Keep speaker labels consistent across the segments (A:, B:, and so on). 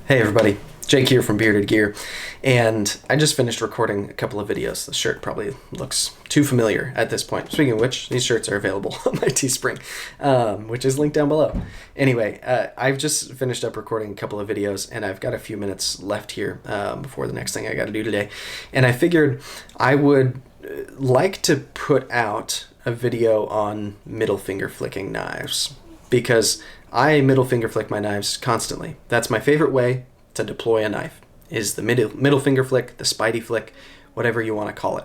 A: Hey everybody, Jake here from Bearded Gear, and I just finished recording a couple of videos. The shirt probably looks too familiar at this point. Speaking of which, these shirts are available on my Teespring, which is linked down below. Anyway, I've just finished up recording a couple of videos, and I've got a few minutes left here before the next thing I got to do today. And I figured I would like to put out a video on middle finger flicking knives, because I middle finger flick my knives constantly. That's my favorite way to deploy a knife, is the middle finger flick, the Spydie flick, whatever you want to call it.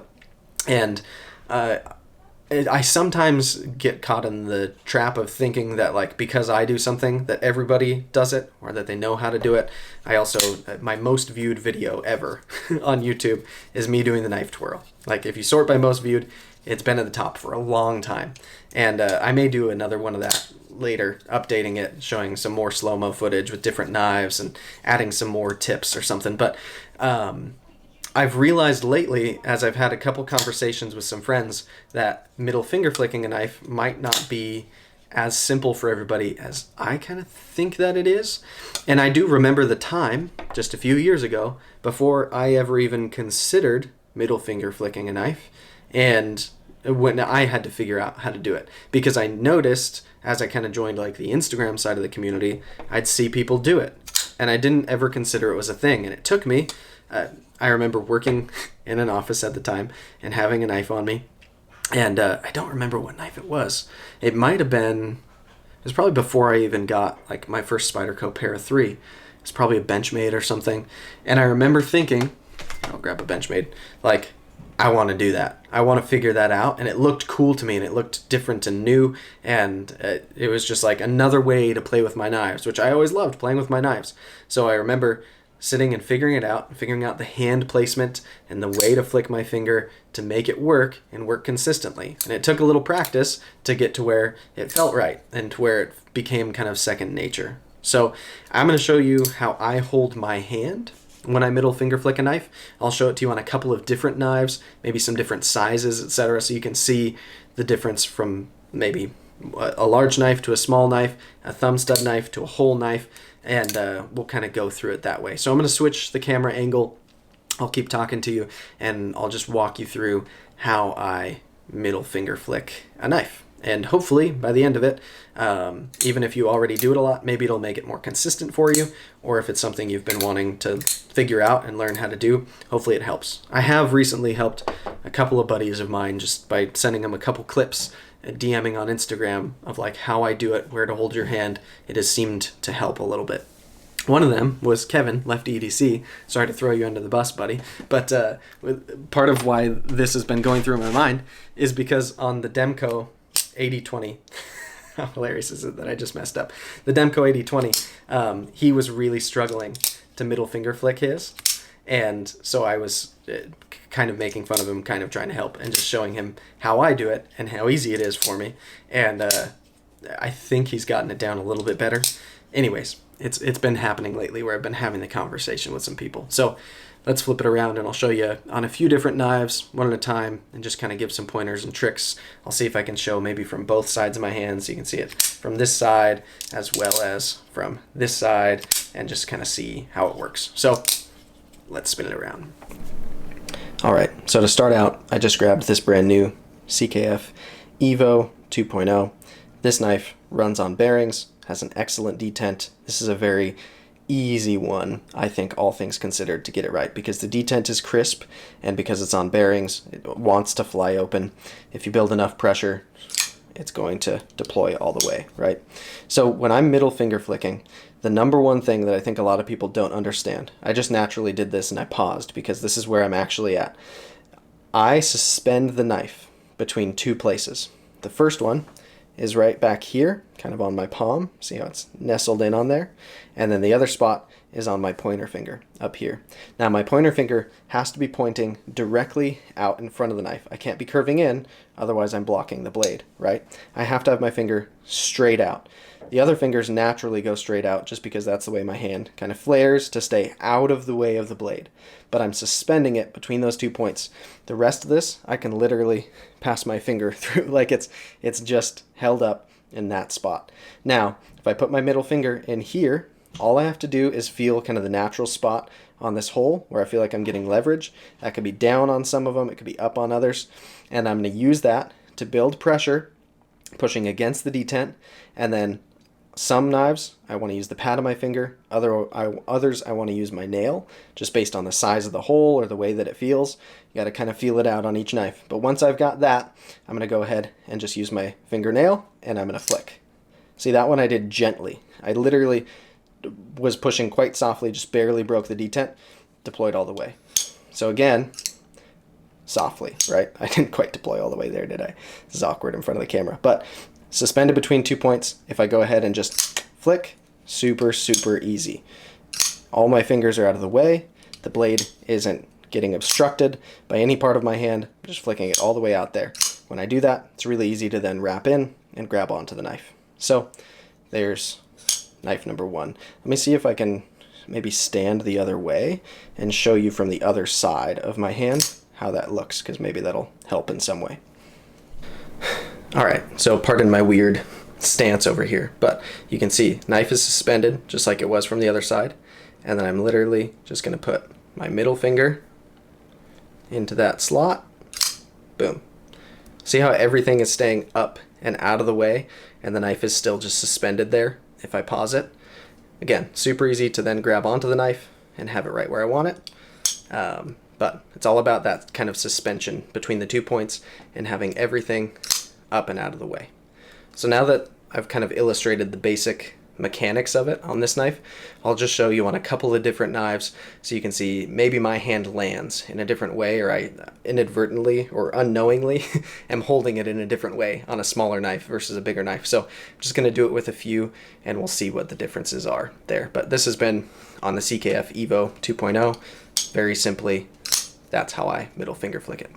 A: And I sometimes get caught in the trap of thinking that, like, because I do something that everybody does it, or that they know how to do it. I also, my most viewed video ever on YouTube is me doing the knife twirl. Like, if you sort by most viewed, it's been at the top for a long time. And I may do another one of that later, updating it, showing some more slow-mo footage with different knives and adding some more tips or something. But I've realized lately, as I've had a couple conversations with some friends, that middle finger flicking a knife might not be as simple for everybody as I kind of think that it is. And I do remember the time, just a few years ago, before I ever even considered middle finger flicking a knife, and when I had to figure out how to do it. Because I noticed, as I kind of joined like the Instagram side of the community, I'd see people do it. And I didn't ever consider it was a thing. And it took me, I remember working in an office at the time and having a knife on me. And I don't remember what knife it was. It might have been, it was probably before I even got like my first Spyderco Para 3. It's probably a Benchmade or something. And I remember thinking, I'll grab a Benchmade, like, I want to do that. I want to figure that out. And it looked cool to me, and it looked different and new. And it was just like another way to play with my knives, which I always loved, playing with my knives. So I remember sitting and figuring it out, figuring out the hand placement and the way to flick my finger to make it work and work consistently. And it took a little practice to get to where it felt right and to where it became kind of second nature. So I'm going to show you how I hold my hand when I middle finger flick a knife. I'll show it to you on a couple of different knives, maybe some different sizes, etc., so you can see the difference from maybe a large knife to a small knife, a thumb stud knife to a whole knife, and we'll kind of go through it that way. So I'm going to switch the camera angle. I'll keep talking to you, and I'll just walk you through how I middle finger flick a knife. And hopefully, by the end of it, even if you already do it a lot, maybe it'll make it more consistent for you, or if it's something you've been wanting to figure out and learn how to do, hopefully it helps. I have recently helped a couple of buddies of mine just by sending them a couple clips, DMing on Instagram of like how I do it, where to hold your hand. It has seemed to help a little bit. One of them was Kevin, Lefty EDC. Sorry to throw you under the bus, buddy. But part of why this has been going through my mind is because on the Demco 80/20, how hilarious is it that I just messed up? The Demco 80/20, he was really struggling to middle finger flick his. And so I was kind of making fun of him, kind of trying to help, and just showing him how I do it and how easy it is for me. And I think he's gotten it down a little bit better. Anyways, it's been happening lately where I've been having the conversation with some people. So let's flip it around, and I'll show you on a few different knives, one at a time, and just kind of give some pointers and tricks. I'll see if I can show maybe from both sides of my hand, so you can see it from this side as well as from this side, and just kind of see how it works. So let's spin it around. All right, so to start out, I just grabbed this brand new CKF Evo 2.0. This knife runs on bearings, has an excellent detent. This is a very easy one, I think, all things considered, to get it right, because the detent is crisp, and because it's on bearings, it wants to fly open. If you build enough pressure, it's going to deploy all the way, right? So when I'm middle finger flicking, the number one thing that I think a lot of people don't understand, I just naturally did this and I paused because this is where I'm actually at. I suspend the knife between two places. The first one is right back here, kind of on my palm. See how it's nestled in on there? And then the other spot is on my pointer finger up here. Now my pointer finger has to be pointing directly out in front of the knife. I can't be curving in, otherwise I'm blocking the blade, right? I have to have my finger straight out. The other fingers naturally go straight out just because that's the way my hand kind of flares to stay out of the way of the blade. But I'm suspending it between those 2 points. The rest of this, I can literally pass my finger through, like it's just held up in that spot. Now, if I put my middle finger in here, All I have to do is feel kind of the natural spot on this hole where I feel like I'm getting leverage. That could be down on some of them, it could be up on others, and I'm going to use that to build pressure, pushing against the detent. And then some knives I want to use the pad of my finger, others I want to use my nail, just based on the size of the hole or the way that it feels. You got to kind of feel it out on each knife. But once I've got that, I'm going to go ahead and just use my fingernail, and I'm going to flick. See, that one I did gently. I literally was pushing quite softly, just barely broke the detent, deployed all the way. So again, softly, right? I didn't quite deploy all the way there, did I? This is awkward in front of the camera. But suspended between 2 points, if I go ahead and just flick, super, super easy. All my fingers are out of the way. The blade isn't getting obstructed by any part of my hand. I'm just flicking it all the way out there. When I do that, it's really easy to then wrap in and grab onto the knife. So there's knife number one. Let me see if I can maybe stand the other way and show you from the other side of my hand how that looks, because maybe that'll help in some way. All right, so pardon my weird stance over here, but you can see knife is suspended just like it was from the other side. And then I'm literally just gonna put my middle finger into that slot, boom. See how everything is staying up and out of the way, and the knife is still just suspended there if I pause it. Again, super easy to then grab onto the knife and have it right where I want it. But it's all about that kind of suspension between the 2 points and having everything up and out of the way. So now that I've kind of illustrated the basic mechanics of it on this knife, I'll just show you on a couple of different knives so you can see maybe my hand lands in a different way, or I inadvertently or unknowingly am holding it in a different way on a smaller knife versus a bigger knife. So I'm just going to do it with a few and we'll see what the differences are there. But this has been on the CKF Evo 2.0. Very simply, that's how I middle finger flick it.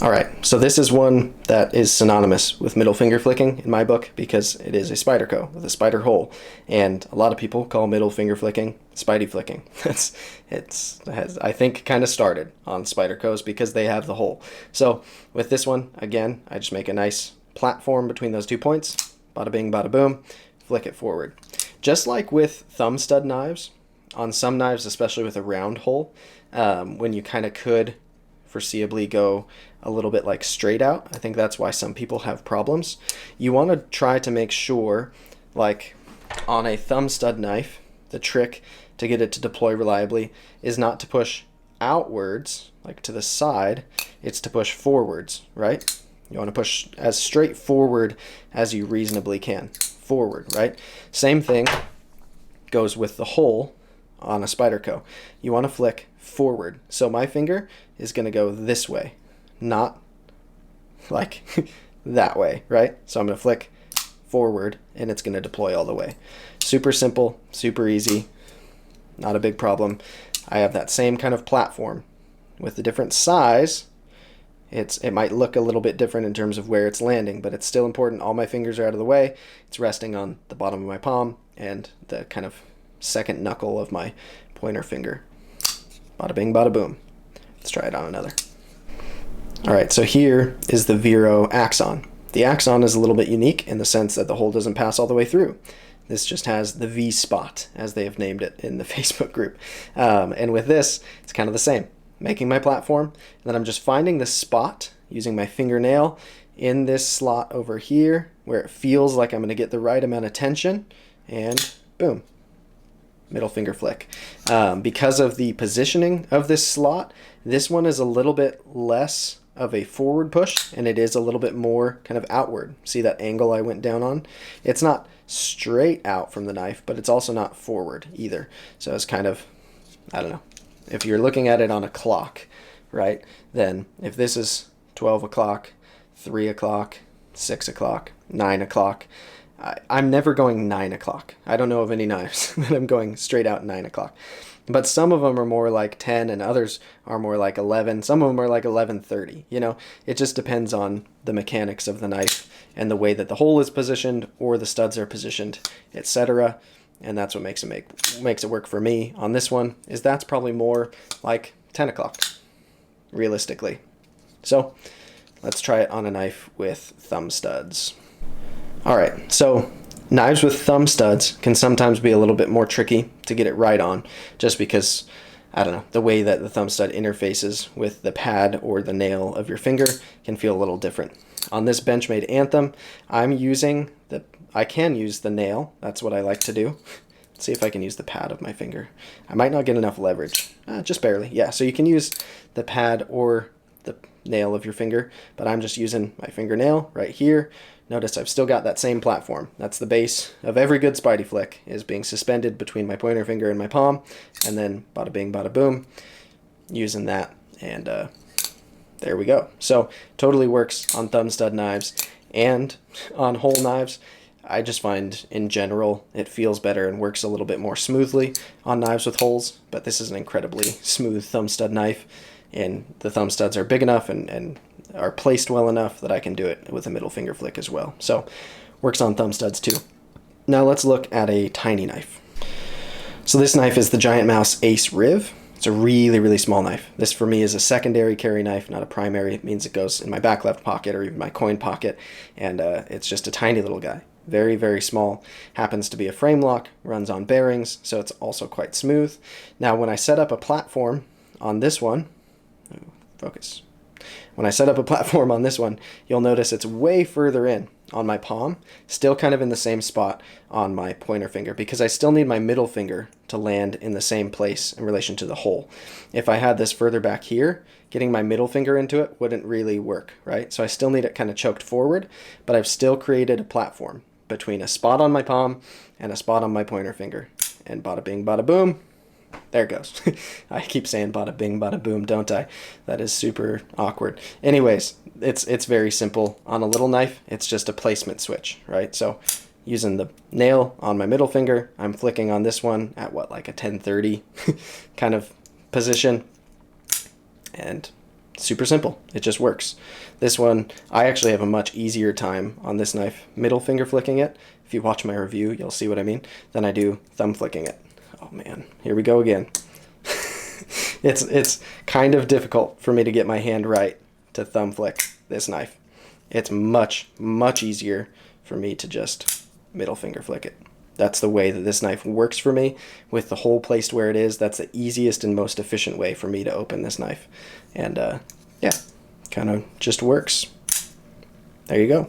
A: All right, so this is one that is synonymous with middle finger flicking in my book because it is a Spyderco with a spider hole, and a lot of people call middle finger flicking Spydie flicking. It has, I think, kind of started on Spydercos because they have the hole. So with this one, again, I just make a nice platform between those 2 points, bada bing, bada boom, flick it forward. Just like with thumb stud knives, on some knives, especially with a round hole, when you kind of could foreseeably go a little bit like straight out. I think that's why some people have problems. You want to try to make sure, like on a thumb stud knife, the trick to get it to deploy reliably is not to push outwards, like to the side, it's to push forwards, right? You want to push as straight forward as you reasonably can. Forward, right? Same thing goes with the hole on a Spyderco. You want to flick forward. So my finger is going to go this way, not like that way, right? So I'm going to flick forward and it's going to deploy all the way. Super simple, super easy, not a big problem. I have that same kind of platform with the different size. It might look a little bit different in terms of where it's landing, but it's still important. All my fingers are out of the way. It's resting on the bottom of my palm and the kind of second knuckle of my pointer finger. Bada bing, bada boom. Let's try it on another. All right, so here is the Vero Axon. The Axon is a little bit unique in the sense that the hole doesn't pass all the way through. This just has the V spot, as they have named it in the Facebook group. And with this, it's kind of the same. Making my platform, and then I'm just finding the spot using my fingernail in this slot over here where it feels like I'm going to get the right amount of tension, and boom, middle finger flick. Because of the positioning of this slot, this one is a little bit less of a forward push, and it is a little bit more kind of outward. See that angle I went down on? It's not straight out from the knife, but it's also not forward either. So it's kind of, I don't know. If you're looking at it on a clock, right, then if this is 12 o'clock, 3 o'clock, 6 o'clock, 9 o'clock, I'm never going 9 o'clock. I don't know of any knives that I'm going straight out 9 o'clock. But some of them are more like 10 and others are more like 11. Some of them are like 11:30. You know, it just depends on the mechanics of the knife and the way that the hole is positioned or the studs are positioned, etc. And that's what makes it work for me on this one, is that's probably more like 10 o'clock, realistically. So let's try it on a knife with thumb studs. All right, so Knives with thumb studs can sometimes be a little bit more tricky to get it right on, just because, I don't know, the way that the thumb stud interfaces with the pad or the nail of your finger can feel a little different. On this Benchmade Anthem, I can use the nail. That's what I like to do. Let's see if I can use the pad of my finger. I might not get enough leverage, just barely. Yeah, so you can use the pad or the nail of your finger, but I'm just using my fingernail right here. Notice I've still got that same platform. That's the base of every good Spydie flick, is being suspended between my pointer finger and my palm, and then bada bing, bada boom, using that, and there we go. So totally works on thumb stud knives and on hole knives. I just find in general it feels better and works a little bit more smoothly on knives with holes, but this is an incredibly smooth thumb stud knife, and the thumb studs are big enough and are placed well enough that I can do it with a middle finger flick as well. So works on thumb studs too. Now let's look at a tiny knife. So this knife is the Giant Mouse Ace Riv. It's a really, really small knife. This for me is a secondary carry knife, not a primary. It means it goes in my back left pocket or even my coin pocket, and it's just a tiny little guy. Very, very small. Happens to be a frame lock, runs on bearings, so it's also quite smooth. Now when I set up a platform on this one, focus. When I set up a platform on this one, you'll notice it's way further in on my palm, still kind of in the same spot on my pointer finger, because I still need my middle finger to land in the same place in relation to the hole. If I had this further back here, getting my middle finger into it wouldn't really work, right? So I still need it kind of choked forward, but I've still created a platform between a spot on my palm and a spot on my pointer finger. And bada bing, bada boom, there it goes. I keep saying bada bing, bada boom, don't I? That is super awkward. Anyways, it's very simple. On a little knife, it's just a placement switch, right? So using the nail on my middle finger, I'm flicking on this one at what, like a 1030 kind of position. And super simple. It just works. This one, I actually have a much easier time on this knife middle finger flicking it. If you watch my review, you'll see what I mean. Than I do thumb flicking it. Oh man, here we go again. It's kind of difficult for me to get my hand right to thumb flick this knife. It's much, much easier for me to just middle finger flick it. That's the way that this knife works for me, with the hole placed where it is. That's the easiest and most efficient way for me to open this knife. And yeah, kind of just works. There you go.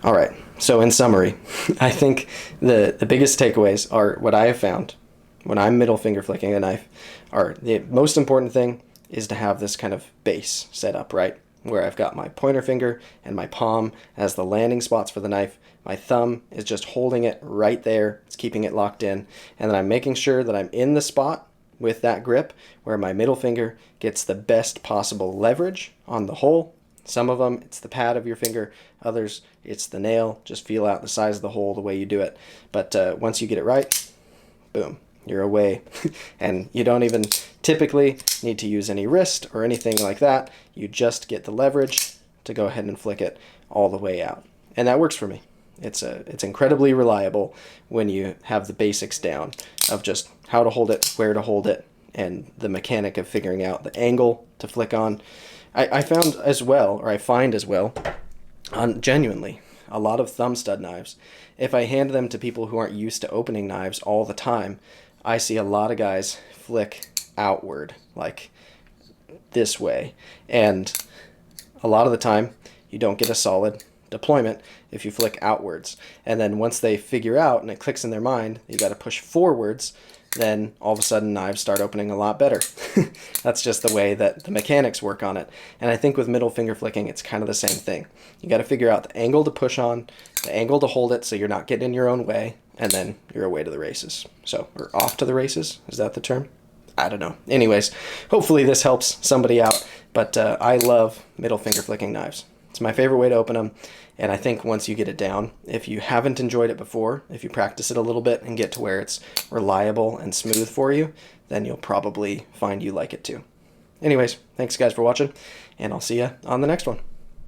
A: All right, so in summary, I think the biggest takeaways are what I have found when I'm middle finger flicking a knife are the most important thing is to have this kind of base set up, right? Where I've got my pointer finger and my palm as the landing spots for the knife. My thumb is just holding it right there. It's keeping it locked in. And then I'm making sure that I'm in the spot with that grip where my middle finger gets the best possible leverage on the hole. Some of them, it's the pad of your finger. Others, it's the nail. Just feel out the size of the hole the way you do it. But once you get it right, boom, you're away. And you don't even typically need to use any wrist or anything like that. You just get the leverage to go ahead and flick it all the way out. And that works for me. It's incredibly reliable when you have the basics down of just how to hold it, where to hold it, and the mechanic of figuring out the angle to flick on. I find as well, on genuinely, a lot of thumb stud knives, if I hand them to people who aren't used to opening knives all the time, I see a lot of guys flick outward, like this way. And a lot of the time, you don't get a solid deployment if you flick outwards. And then once they figure out and it clicks in their mind, you got to push forwards, then all of a sudden knives start opening a lot better. That's just the way that the mechanics work on it. And I think with middle finger flicking, it's kind of the same thing. You got to figure out the angle to push on, the angle to hold it so you're not getting in your own way, and then you're away to the races. So, or off to the races, is that the term? I don't know. Anyways, hopefully this helps somebody out, but I love middle finger flicking knives. It's my favorite way to open them, and I think once you get it down, if you haven't enjoyed it before, if you practice it a little bit and get to where it's reliable and smooth for you, then you'll probably find you like it too. Anyways, thanks guys for watching, and I'll see you on the next one.